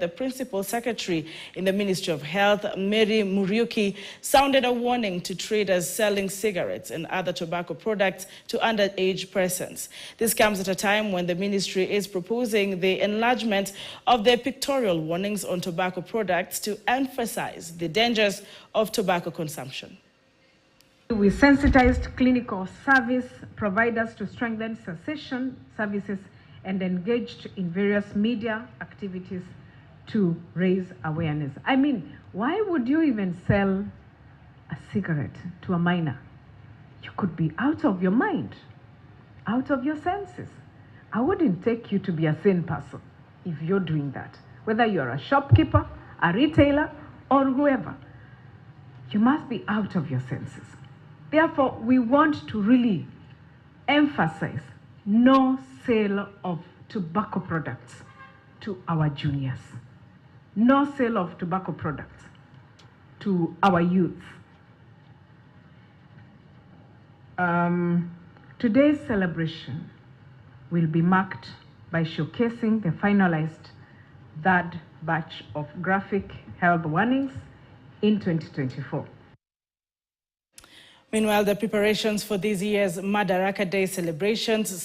The Principal Secretary in the Ministry of Health, Mary Muriuki, sounded a warning to traders selling cigarettes and other tobacco products to underage persons. This comes at a time when the ministry is proposing the enlargement of the pictorial warnings on tobacco products to emphasize the dangers of tobacco consumption. We sensitized clinical service providers to strengthen cessation services and engaged in various media activities to raise awareness. I mean, why would you even sell a cigarette to a minor? You could be out of your mind, out of your senses. I wouldn't take you to be a sane person if you're doing that. Whether you're a shopkeeper, a retailer, or whoever, you must be out of your senses. Therefore, we want to really emphasize no sale of tobacco products to our juniors. No sale of tobacco products to our youth. Today's celebration will be marked by showcasing the finalized third batch of graphic health warnings in 2024. Meanwhile, the preparations for this year's Madaraka Day celebrations